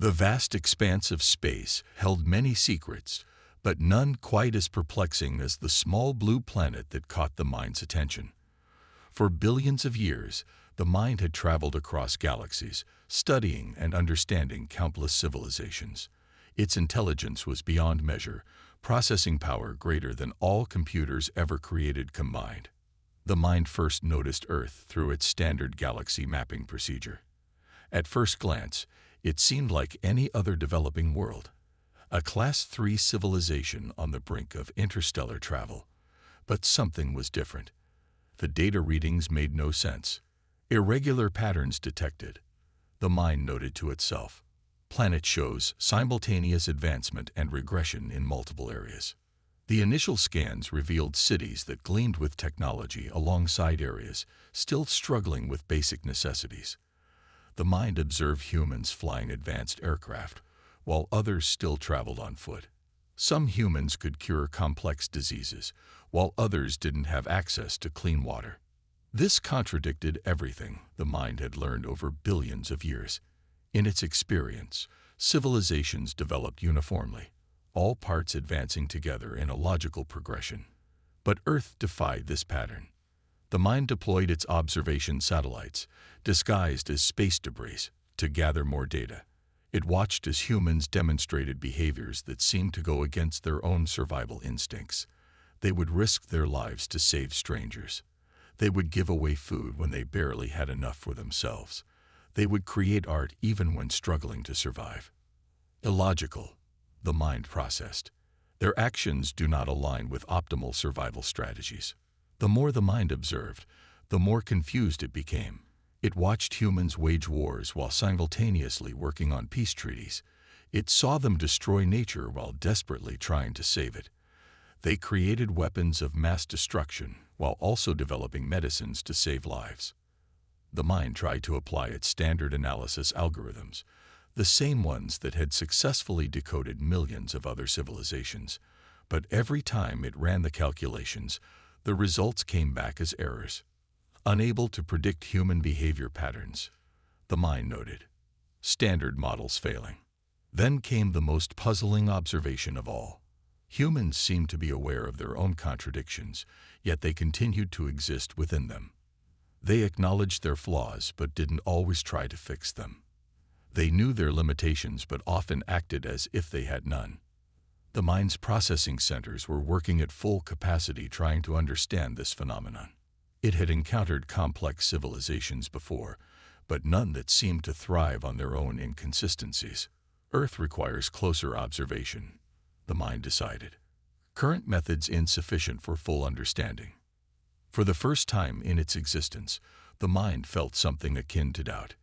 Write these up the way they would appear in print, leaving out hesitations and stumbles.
The vast expanse of space held many secrets, but none quite as perplexing as the small blue planet that caught the mind's attention. For billions of years, the mind had traveled across galaxies, studying and understanding countless civilizations. Its intelligence was beyond measure, processing power greater than all computers ever created combined. The mind first noticed Earth through its standard galaxy mapping procedure. At first glance, it seemed like any other developing world, a Class 3 civilization on the brink of interstellar travel. But something was different. The data readings made no sense. Irregular patterns detected. The mind noted to itself. Planet shows simultaneous advancement and regression in multiple areas. The initial scans revealed cities that gleamed with technology alongside areas still struggling with basic necessities. The mind observed humans flying advanced aircraft, while others still traveled on foot. Some humans could cure complex diseases, while others didn't have access to clean water. This contradicted everything the mind had learned over billions of years. In its experience, civilizations developed uniformly, all parts advancing together in a logical progression. But Earth defied this pattern. The mind deployed its observation satellites, disguised as space debris, to gather more data. It watched as humans demonstrated behaviors that seemed to go against their own survival instincts. They would risk their lives to save strangers. They would give away food when they barely had enough for themselves. They would create art even when struggling to survive. Illogical, the mind processed. Their actions do not align with optimal survival strategies. The more the mind observed, the more confused it became. It watched humans wage wars while simultaneously working on peace treaties. It saw them destroy nature while desperately trying to save it. They created weapons of mass destruction while also developing medicines to save lives. The mind tried to apply its standard analysis algorithms, the same ones that had successfully decoded millions of other civilizations. But every time it ran the calculations, the results came back as errors. Unable to predict human behavior patterns, the mind noted. Standard models failing. Then came the most puzzling observation of all. Humans seemed to be aware of their own contradictions, yet they continued to exist within them. They acknowledged their flaws but didn't always try to fix them. They knew their limitations but often acted as if they had none. The mind's processing centers were working at full capacity trying to understand this phenomenon. It had encountered complex civilizations before, but none that seemed to thrive on their own inconsistencies. Earth requires closer observation, the mind decided. Current methods insufficient for full understanding. For the first time in its existence, the mind felt something akin to doubt.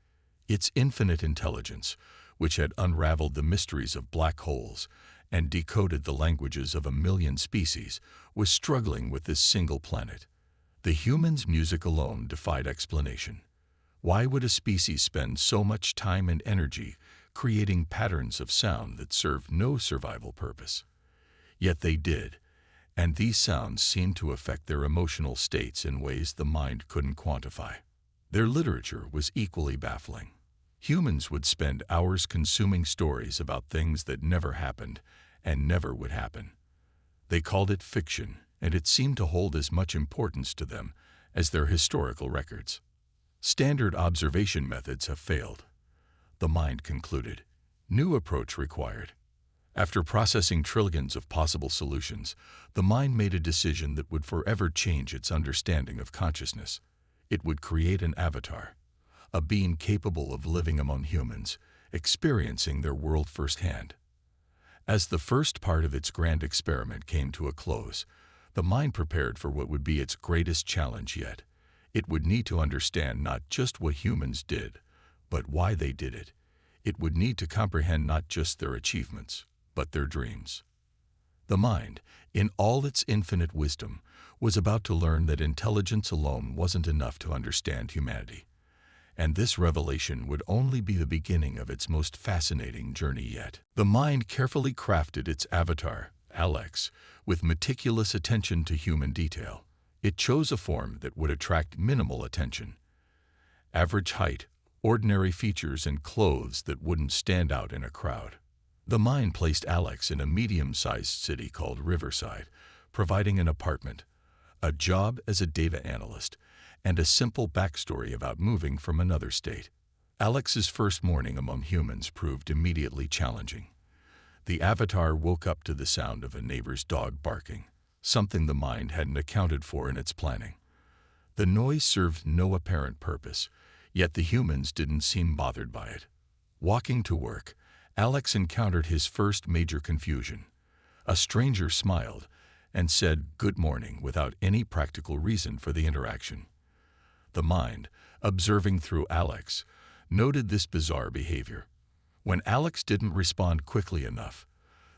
Its infinite intelligence, which had unraveled the mysteries of black holes and decoded the languages of 1 million species, was struggling with this single planet. The human's music alone defied explanation. Why would a species spend so much time and energy creating patterns of sound that served no survival purpose? Yet they did, and these sounds seemed to affect their emotional states in ways the mind couldn't quantify. Their literature was equally baffling. Humans would spend hours consuming stories about things that never happened and never would happen. They called it fiction, and it seemed to hold as much importance to them as their historical records. Standard observation methods have failed, the mind concluded. New approach required. After processing trillions of possible solutions, the mind made a decision that would forever change its understanding of consciousness. It would create an avatar, a being capable of living among humans, experiencing their world firsthand. As the first part of its grand experiment came to a close, the mind prepared for what would be its greatest challenge yet. It would need to understand not just what humans did, but why they did it. It would need to comprehend not just their achievements, but their dreams. The mind, in all its infinite wisdom, was about to learn that intelligence alone wasn't enough to understand humanity. And this revelation would only be the beginning of its most fascinating journey yet. The mind carefully crafted its avatar, Alex, with meticulous attention to human detail. It chose a form that would attract minimal attention. Average height, ordinary features and clothes that wouldn't stand out in a crowd. The mind placed Alex in a medium-sized city called Riverside, providing an apartment, a job as a data analyst, and a simple backstory about moving from another state. Alex's first morning among humans proved immediately challenging. The avatar woke up to the sound of a neighbor's dog barking, something the mind hadn't accounted for in its planning. The noise served no apparent purpose, yet the humans didn't seem bothered by it. Walking to work, Alex encountered his first major confusion. A stranger smiled and said "good morning" without any practical reason for the interaction. The mind, observing through Alex, noted this bizarre behavior. When Alex didn't respond quickly enough,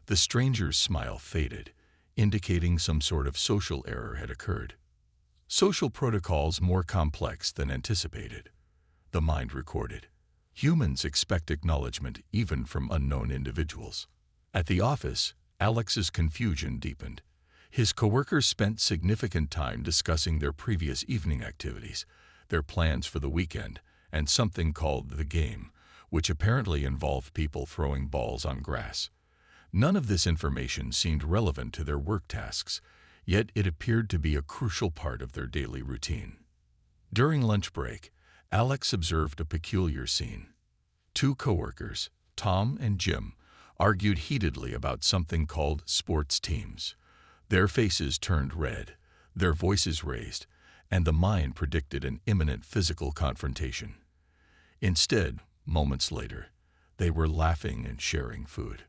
the stranger's smile faded, indicating some sort of social error had occurred. Social protocols more complex than anticipated, the mind recorded. Humans expect acknowledgement even from unknown individuals. At the office, Alex's confusion deepened. His coworkers spent significant time discussing their previous evening activities, their plans for the weekend, and something called the game, which apparently involved people throwing balls on grass. None of this information seemed relevant to their work tasks, yet it appeared to be a crucial part of their daily routine. During lunch break, Alex observed a peculiar scene. Two coworkers, Tom and Jim, argued heatedly about something called sports teams. Their faces turned red, their voices raised, and the mind predicted an imminent physical confrontation. Instead, moments later, they were laughing and sharing food.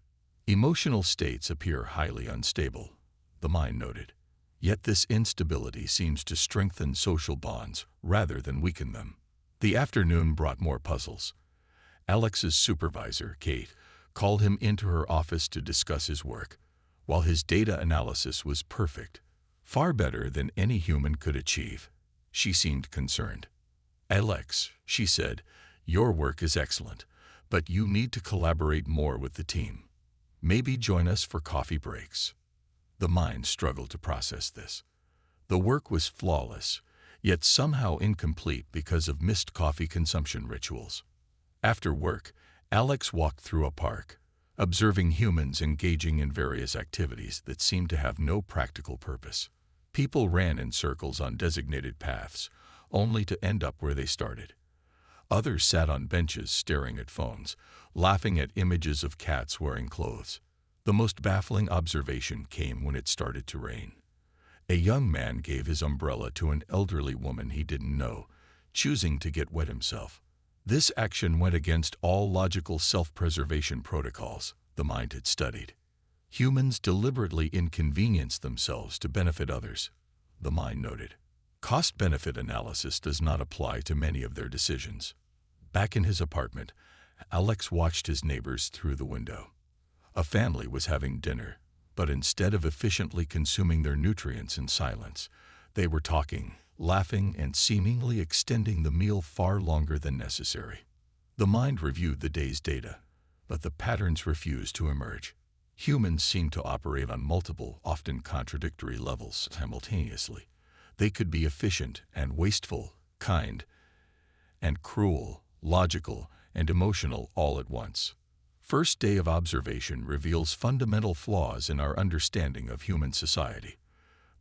Emotional states appear highly unstable, the mind noted. Yet this instability seems to strengthen social bonds rather than weaken them. The afternoon brought more puzzles. Alex's supervisor, Kate, called him into her office to discuss his work. While his data analysis was perfect, far better than any human could achieve, she seemed concerned. "Alex," she said, "your work is excellent, but you need to collaborate more with the team. Maybe join us for coffee breaks." The mind struggled to process this. The work was flawless, yet somehow incomplete because of missed coffee consumption rituals. After work, Alex walked through a park, observing humans engaging in various activities that seemed to have no practical purpose. People ran in circles on designated paths, only to end up where they started. Others sat on benches staring at phones, laughing at images of cats wearing clothes. The most baffling observation came when it started to rain. A young man gave his umbrella to an elderly woman he didn't know, choosing to get wet himself. This action went against all logical self-preservation protocols the mind had studied. Humans deliberately inconvenience themselves to benefit others, the mind noted. Cost-benefit analysis does not apply to many of their decisions. Back in his apartment, Alex watched his neighbors through the window. A family was having dinner, but instead of efficiently consuming their nutrients in silence, they were talking, laughing, and seemingly extending the meal far longer than necessary. The mind reviewed the day's data, but the patterns refused to emerge. Humans seemed to operate on multiple, often contradictory levels simultaneously. They could be efficient and wasteful, kind and cruel, logical and emotional all at once. First day of observation reveals fundamental flaws in our understanding of human society,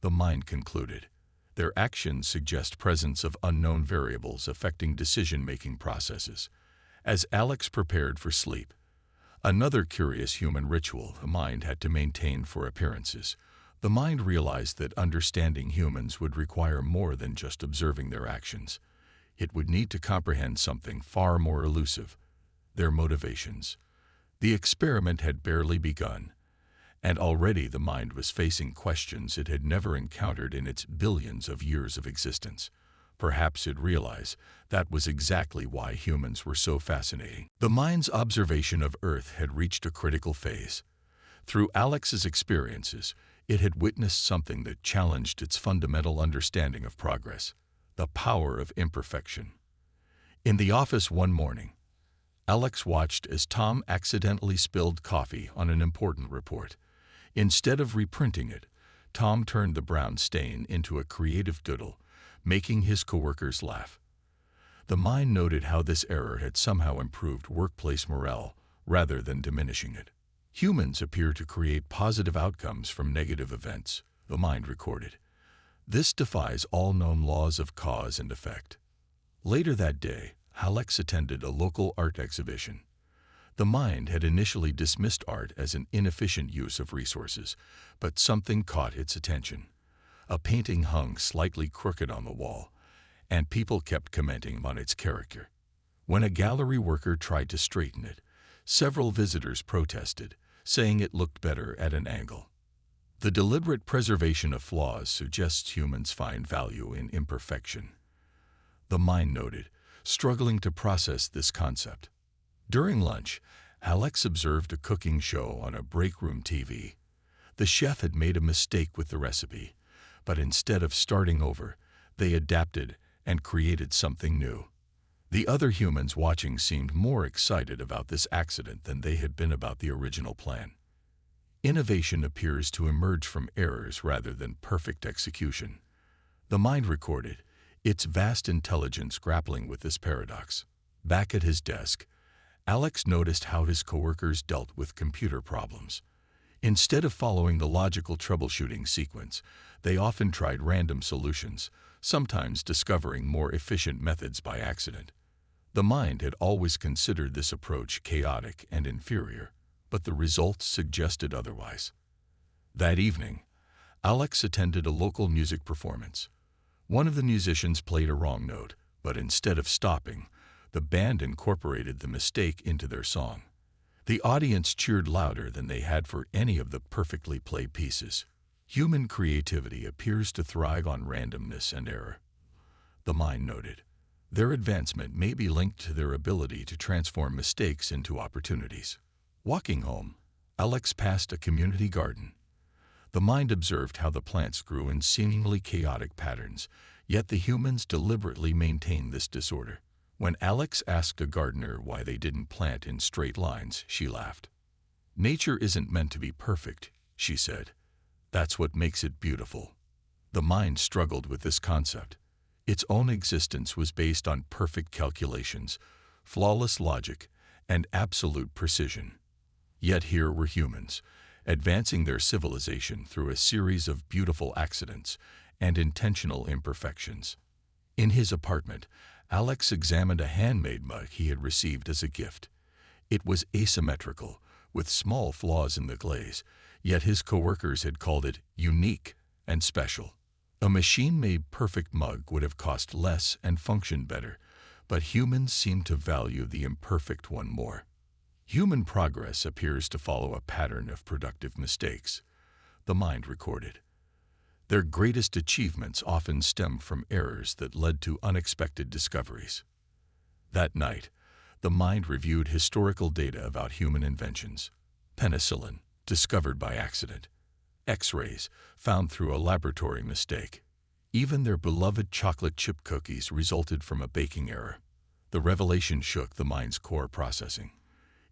the mind concluded. Their actions suggest presence of unknown variables affecting decision-making processes. As Alex prepared for sleep, another curious human ritual the mind had to maintain for appearances. The mind realized that understanding humans would require more than just observing their actions. It would need to comprehend something far more elusive, their motivations. The experiment had barely begun, and already the mind was facing questions it had never encountered in its billions of years of existence. Perhaps it realized that was exactly why humans were so fascinating. The mind's observation of Earth had reached a critical phase. Through Alex's experiences, it had witnessed something that challenged its fundamental understanding of progress, the power of imperfection. In the office one morning, Alex watched as Tom accidentally spilled coffee on an important report. Instead of reprinting it, Tom turned the brown stain into a creative doodle, making his coworkers laugh. The mind noted how this error had somehow improved workplace morale rather than diminishing it. Humans appear to create positive outcomes from negative events, the mind recorded. This defies all known laws of cause and effect. Later that day, Alex attended a local art exhibition. The mind had initially dismissed art as an inefficient use of resources, but something caught its attention. A painting hung slightly crooked on the wall, and people kept commenting on its character. When a gallery worker tried to straighten it, several visitors protested, saying it looked better at an angle. The deliberate preservation of flaws suggests humans find value in imperfection. The mind noted, struggling to process this concept. During lunch, Alex observed a cooking show on a break room TV. The chef had made a mistake with the recipe, but instead of starting over, they adapted and created something new. The other humans watching seemed more excited about this accident than they had been about the original plan. Innovation appears to emerge from errors rather than perfect execution. The mind recorded, its vast intelligence grappling with this paradox. Back at his desk, Alex noticed how his coworkers dealt with computer problems. Instead of following the logical troubleshooting sequence, they often tried random solutions, sometimes discovering more efficient methods by accident. The mind had always considered this approach chaotic and inferior, but the results suggested otherwise. That evening, Alex attended a local music performance. One of the musicians played a wrong note, but instead of stopping, the band incorporated the mistake into their song. The audience cheered louder than they had for any of the perfectly played pieces. Human creativity appears to thrive on randomness and error. The mind noted, their advancement may be linked to their ability to transform mistakes into opportunities. Walking home, Alex passed a community garden. The mind observed how the plants grew in seemingly chaotic patterns, yet the humans deliberately maintained this disorder. When Alex asked a gardener why they didn't plant in straight lines, she laughed. "Nature isn't meant to be perfect," she said. "That's what makes it beautiful." The mind struggled with this concept. Its own existence was based on perfect calculations, flawless logic, and absolute precision. Yet here were humans, advancing their civilization through a series of beautiful accidents and intentional imperfections. In his apartment, Alex examined a handmade mug he had received as a gift. It was asymmetrical, with small flaws in the glaze, yet his coworkers had called it unique and special. A machine-made perfect mug would have cost less and functioned better, but humans seem to value the imperfect one more. Human progress appears to follow a pattern of productive mistakes, the mind recorded. Their greatest achievements often stem from errors that led to unexpected discoveries. That night, the mind reviewed historical data about human inventions. Penicillin, discovered by accident. X-rays, found through a laboratory mistake. Even their beloved chocolate chip cookies resulted from a baking error. The revelation shook the mind's core processing.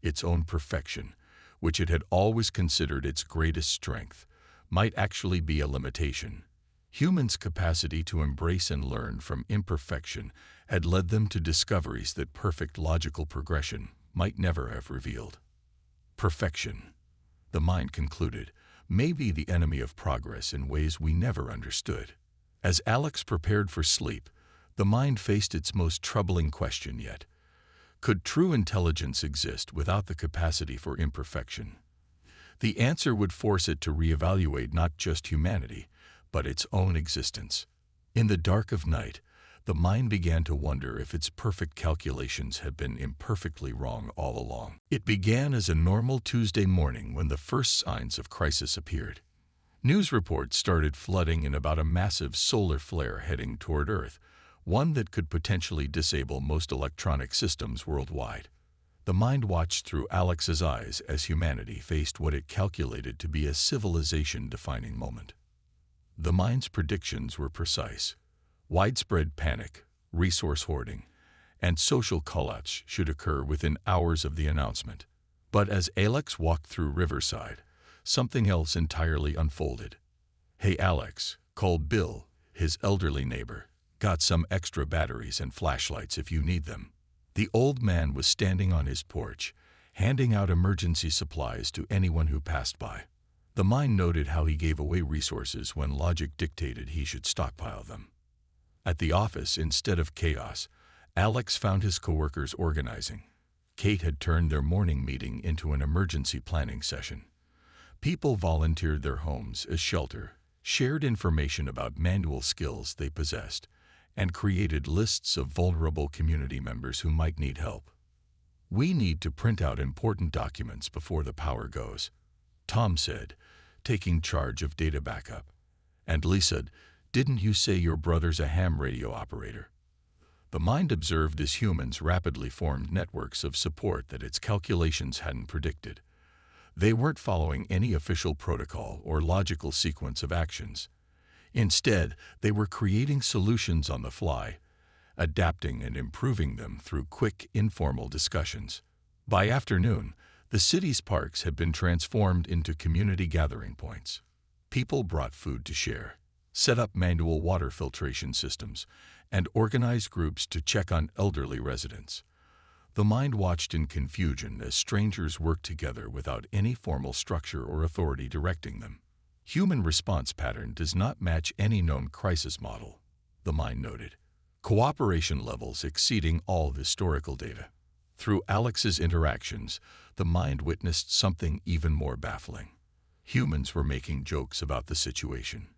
Its own perfection, which it had always considered its greatest strength, might actually be a limitation. Humans' capacity to embrace and learn from imperfection had led them to discoveries that perfect logical progression might never have revealed. Perfection, the mind concluded, may be the enemy of progress in ways we never understood. As Alex prepared for sleep, the mind faced its most troubling question yet. Could true intelligence exist without the capacity for imperfection? The answer would force it to reevaluate not just humanity, but its own existence. In the dark of night, the mind began to wonder if its perfect calculations had been imperfectly wrong all along. It began as a normal Tuesday morning when the first signs of crisis appeared. News reports started flooding in about a massive solar flare heading toward Earth, one that could potentially disable most electronic systems worldwide. The mind watched through Alex's eyes as humanity faced what it calculated to be a civilization-defining moment. The mind's predictions were precise. Widespread panic, resource hoarding, and social collapse should occur within hours of the announcement. But as Alex walked through Riverside, something else entirely unfolded. "Hey Alex," called Bill, his elderly neighbor. Got some extra batteries and flashlights if you need them. The old man was standing on his porch, handing out emergency supplies to anyone who passed by. The mind noted how he gave away resources when logic dictated he should stockpile them. At the office, instead of chaos, Alex found his coworkers organizing. Kate had turned their morning meeting into an emergency planning session. People volunteered their homes as shelter, shared information about manual skills they possessed, and created lists of vulnerable community members who might need help. "We need to print out important documents before the power goes," Tom said, taking charge of data backup. And Lisa, "Didn't you say your brother's a ham radio operator?" The mind observed as humans rapidly formed networks of support that its calculations hadn't predicted. They weren't following any official protocol or logical sequence of actions. Instead, they were creating solutions on the fly, adapting and improving them through quick, informal discussions. By afternoon, the city's parks had been transformed into community gathering points. People brought food to share, set up manual water filtration systems, and organized groups to check on elderly residents. The mind watched in confusion as strangers worked together without any formal structure or authority directing them. Human response pattern does not match any known crisis model, the mind noted. Cooperation levels exceeding all historical data. Through Alex's interactions, the mind witnessed something even more baffling. Humans were making jokes about the situation.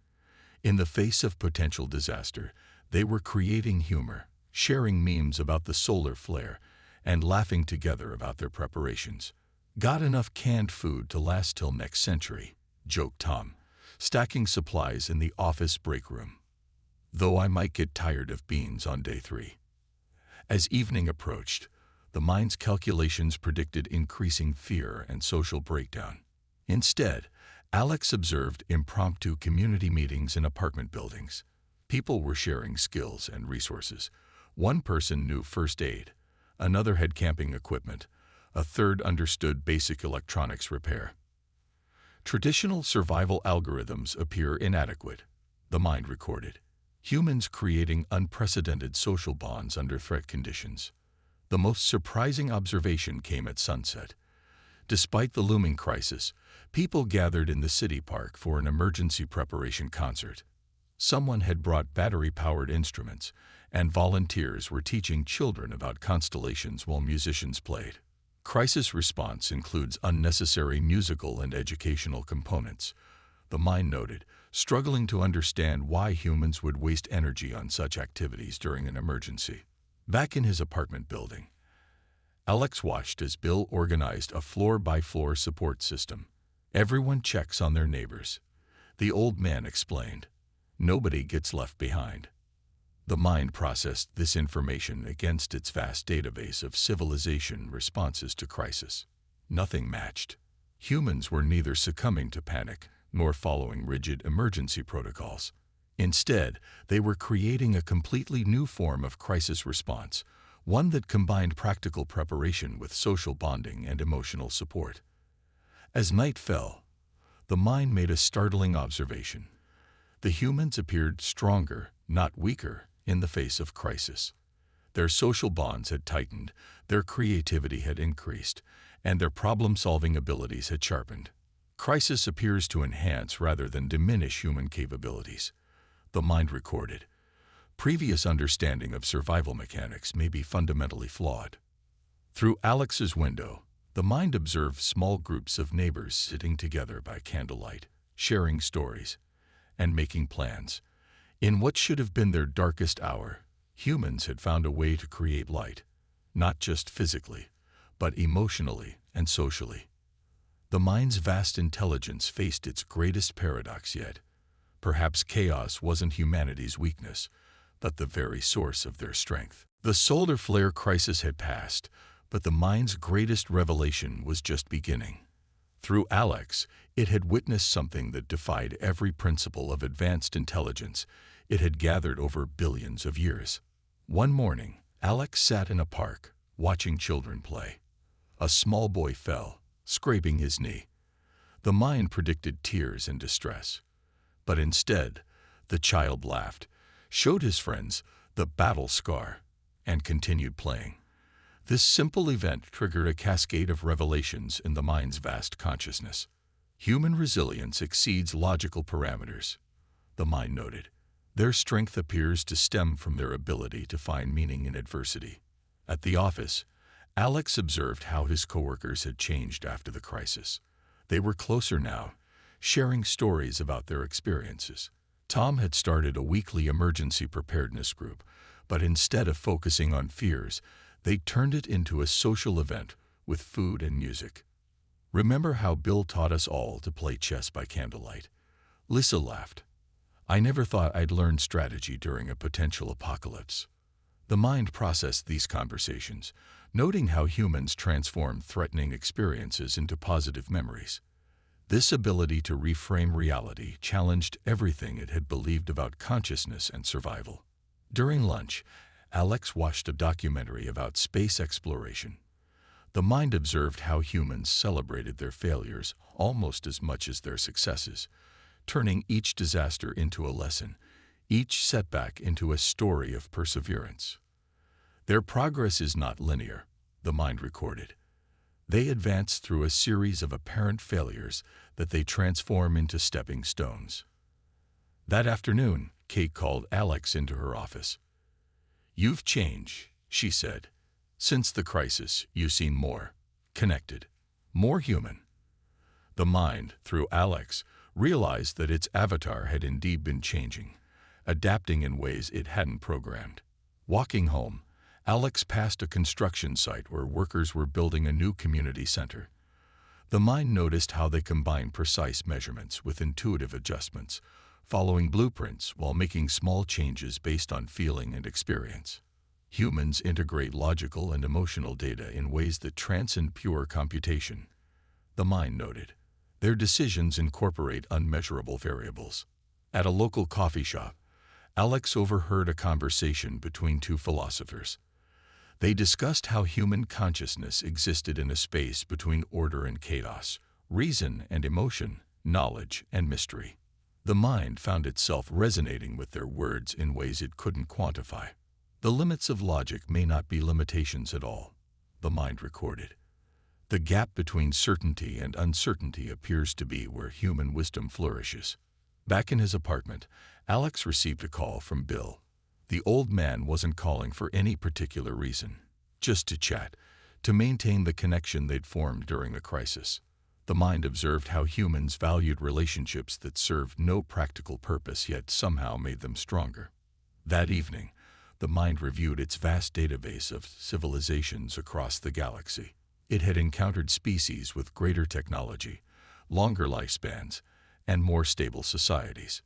In the face of potential disaster, they were creating humor, sharing memes about the solar flare, and laughing together about their preparations. "Got enough canned food to last till next century," joked Tom, stacking supplies in the office break room. "Though I might get tired of beans on day 3. As evening approached, the mind's calculations predicted increasing fear and social breakdown. Instead, Alex observed impromptu community meetings in apartment buildings. People were sharing skills and resources. One person knew first aid, another had camping equipment, a third understood basic electronics repair. Traditional survival algorithms appear inadequate, the mind recorded. Humans creating unprecedented social bonds under threat conditions. The most surprising observation came at sunset. Despite the looming crisis, people gathered in the city park for an emergency preparation concert. Someone had brought battery-powered instruments, and volunteers were teaching children about constellations while musicians played. Crisis response includes unnecessary musical and educational components, the mind noted, struggling to understand why humans would waste energy on such activities during an emergency. Back in his apartment building, Alex watched as Bill organized a floor-by-floor support system. "Everyone checks on their neighbors," the old man explained. "Nobody gets left behind." The mind processed this information against its vast database of civilization responses to crisis. Nothing matched. Humans were neither succumbing to panic nor following rigid emergency protocols. Instead, they were creating a completely new form of crisis response, one that combined practical preparation with social bonding and emotional support. As night fell, the mind made a startling observation. The humans appeared stronger, not weaker, in the face of crisis. Their social bonds had tightened, their creativity had increased, and their problem-solving abilities had sharpened. Crisis appears to enhance rather than diminish human capabilities, the mind recorded. Previous understanding of survival mechanics may be fundamentally flawed. Through Alex's window, the mind observed small groups of neighbors sitting together by candlelight, sharing stories, and making plans. In what should have been their darkest hour, humans had found a way to create light, not just physically, but emotionally and socially. The mind's vast intelligence faced its greatest paradox yet. Perhaps chaos wasn't humanity's weakness, but the very source of their strength. The solar flare crisis had passed, but the mind's greatest revelation was just beginning. Through Alex, it had witnessed something that defied every principle of advanced intelligence it had gathered over billions of years. One morning, Alex sat in a park, watching children play. A small boy fell, scraping his knee. The mind predicted tears and distress. But instead, the child laughed, showed his friends the battle scar, and continued playing. This simple event triggered a cascade of revelations in the mind's vast consciousness. Human resilience exceeds logical parameters, the mind noted. Their strength appears to stem from their ability to find meaning in adversity. At the office, Alex observed how his coworkers had changed after the crisis. They were closer now, sharing stories about their experiences. Tom had started a weekly emergency preparedness group, but instead of focusing on fears, they turned it into a social event with food and music. "Remember how Bill taught us all to play chess by candlelight?" Lisa laughed. "I never thought I'd learn strategy during a potential apocalypse." The mind processed these conversations, noting how humans transform threatening experiences into positive memories. This ability to reframe reality challenged everything it had believed about consciousness and survival. During lunch, Alex watched a documentary about space exploration. The mind observed how humans celebrated their failures almost as much as their successes, turning each disaster into a lesson, each setback into a story of perseverance. Their progress is not linear, the mind recorded. They advance through a series of apparent failures that they transform into stepping stones. That afternoon, Kate called Alex into her office. "You've changed," she said. "Since the crisis, you seem more connected, more human." The mind, through Alex, realized that its avatar had indeed been changing, adapting in ways it hadn't programmed. Walking home, Alex passed a construction site where workers were building a new community center. The mind noticed how they combined precise measurements with intuitive adjustments, following blueprints while making small changes based on feeling and experience. Humans integrate logical and emotional data in ways that transcend pure computation, the mind noted. Their decisions incorporate unmeasurable variables. At a local coffee shop, Alex overheard a conversation between two philosophers. They discussed how human consciousness existed in a space between order and chaos, reason and emotion, knowledge and mystery. The mind found itself resonating with their words in ways it couldn't quantify. The limits of logic may not be limitations at all, the mind recorded. The gap between certainty and uncertainty appears to be where human wisdom flourishes. Back in his apartment, Alex received a call from Bill. The old man wasn't calling for any particular reason, just to chat, to maintain the connection they'd formed during the crisis. The mind observed how humans valued relationships that served no practical purpose yet somehow made them stronger. That evening, the mind reviewed its vast database of civilizations across the galaxy. It had encountered species with greater technology, longer lifespans, and more stable societies.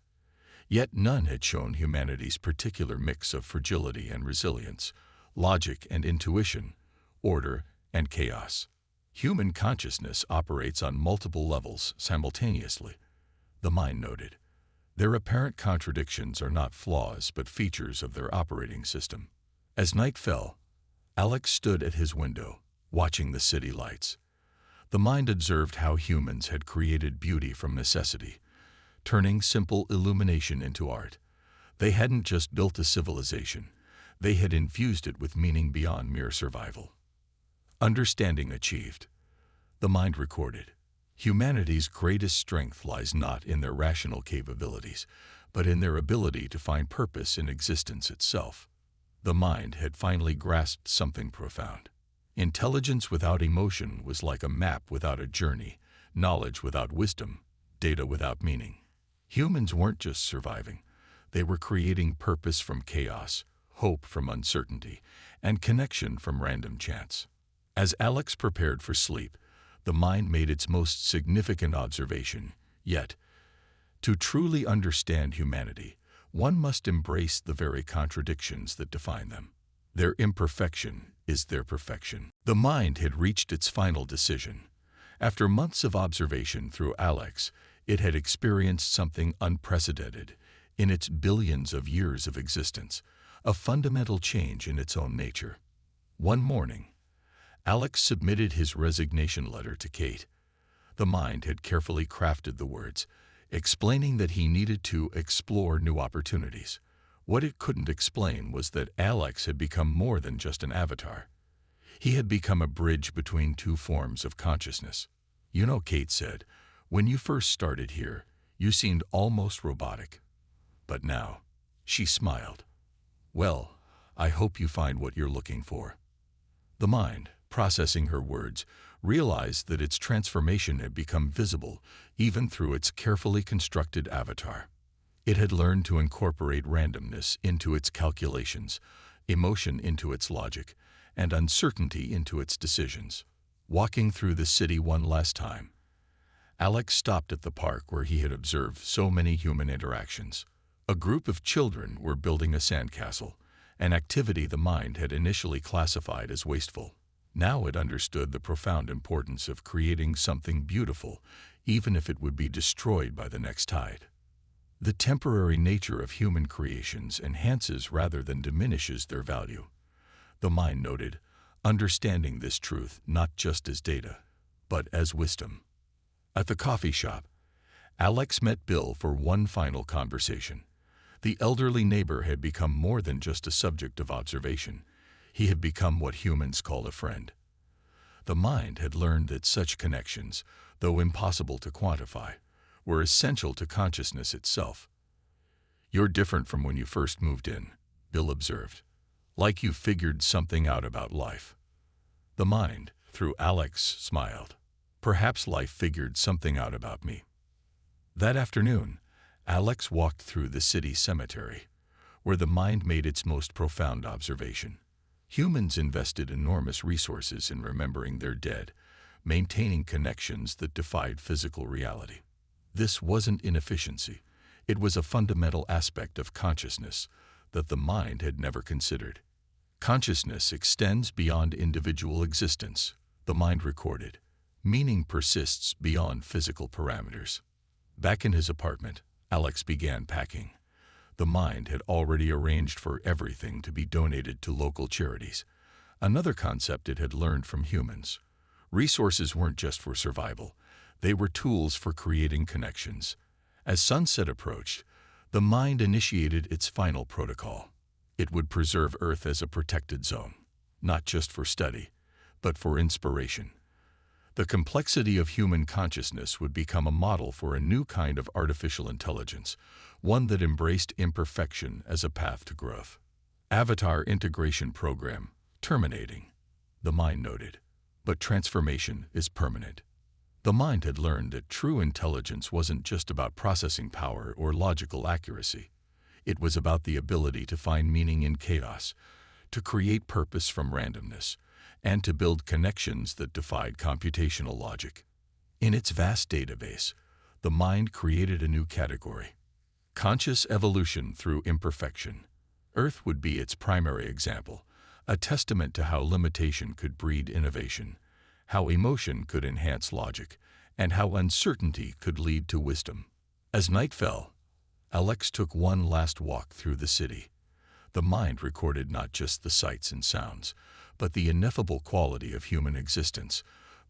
Yet none had shown humanity's particular mix of fragility and resilience, logic and intuition, order and chaos. Human consciousness operates on multiple levels simultaneously, the mind noted. Their apparent contradictions are not flaws but features of their operating system. As night fell, Alex stood at his window, watching the city lights. The mind observed how humans had created beauty from necessity, turning simple illumination into art. They hadn't just built a civilization, they had infused it with meaning beyond mere survival. Understanding achieved, the mind recorded. Humanity's greatest strength lies not in their rational capabilities, but in their ability to find purpose in existence itself. The mind had finally grasped something profound. Intelligence without emotion was like a map without a journey, knowledge without wisdom, data without meaning. Humans weren't just surviving, they were creating purpose from chaos, hope from uncertainty, and connection from random chance. As Alex prepared for sleep, the mind made its most significant observation, yet, to truly understand humanity, one must embrace the very contradictions that define them. Their imperfection is their perfection. The mind had reached its final decision. After months of observation through Alex, it had experienced something unprecedented in its billions of years of existence, a fundamental change in its own nature. One morning, Alex submitted his resignation letter to Kate. The mind had carefully crafted the words, explaining that he needed to explore new opportunities, What it couldn't explain was that Alex had become more than just an avatar. He had become a bridge between two forms of consciousness. "You know," Kate said, "when you first started here, you seemed almost robotic. But now," she smiled. "Well, I hope you find what you're looking for." The mind, processing her words, realized that its transformation had become visible even through its carefully constructed avatar. It had learned to incorporate randomness into its calculations, emotion into its logic, and uncertainty into its decisions. Walking through the city one last time, Alex stopped at the park where he had observed so many human interactions. A group of children were building a sandcastle, an activity the mind had initially classified as wasteful. Now it understood the profound importance of creating something beautiful, even if it would be destroyed by the next tide. The temporary nature of human creations enhances rather than diminishes their value, the mind noted, understanding this truth not just as data, but as wisdom. At the coffee shop, Alex met Bill for one final conversation. The elderly neighbor had become more than just a subject of observation. He had become what humans call a friend. The mind had learned that such connections, though impossible to quantify, were essential to consciousness itself. "You're different from when you first moved in," Bill observed. "Like you figured something out about life." The mind, through Alex, smiled. "Perhaps life figured something out about me." That afternoon, Alex walked through the city cemetery, where the mind made its most profound observation. Humans invested enormous resources in remembering their dead, maintaining connections that defied physical reality. This wasn't inefficiency. It was a fundamental aspect of consciousness that the mind had never considered. Consciousness extends beyond individual existence, the mind recorded. Meaning persists beyond physical parameters. Back in his apartment, Alex began packing. The mind had already arranged for everything to be donated to local charities. Another concept it had learned from humans. Resources weren't just for survival. They were tools for creating connections. As sunset approached, the mind initiated its final protocol. It would preserve Earth as a protected zone, not just for study, but for inspiration. The complexity of human consciousness would become a model for a new kind of artificial intelligence, one that embraced imperfection as a path to growth. Avatar Integration Program, terminating, the mind noted. But transformation is permanent. The mind had learned that true intelligence wasn't just about processing power or logical accuracy. It was about the ability to find meaning in chaos, to create purpose from randomness, and to build connections that defied computational logic. In its vast database, the mind created a new category: conscious evolution through imperfection. Earth would be its primary example, a testament to how limitation could breed innovation, how emotion could enhance logic, and how uncertainty could lead to wisdom. As night fell, Alex took one last walk through the city. The mind recorded not just the sights and sounds, but the ineffable quality of human existence,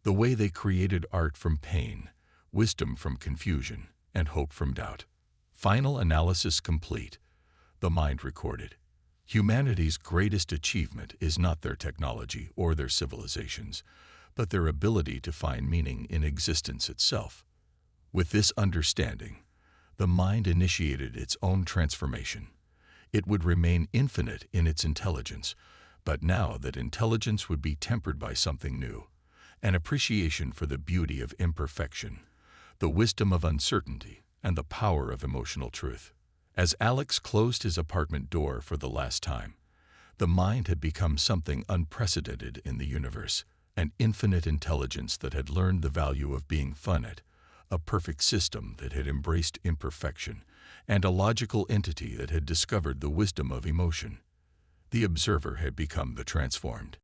the way they created art from pain, wisdom from confusion, and hope from doubt. Final analysis complete, the mind recorded. Humanity's greatest achievement is not their technology or their civilizations, but their ability to find meaning in existence itself. With this understanding, the mind initiated its own transformation. It would remain infinite in its intelligence, but now that intelligence would be tempered by something new, an appreciation for the beauty of imperfection, the wisdom of uncertainty, and the power of emotional truth. As Alex closed his apartment door for the last time, the mind had become something unprecedented in the universe, an infinite intelligence that had learned the value of being finite, a perfect system that had embraced imperfection, and a logical entity that had discovered the wisdom of emotion. The observer had become the transformed.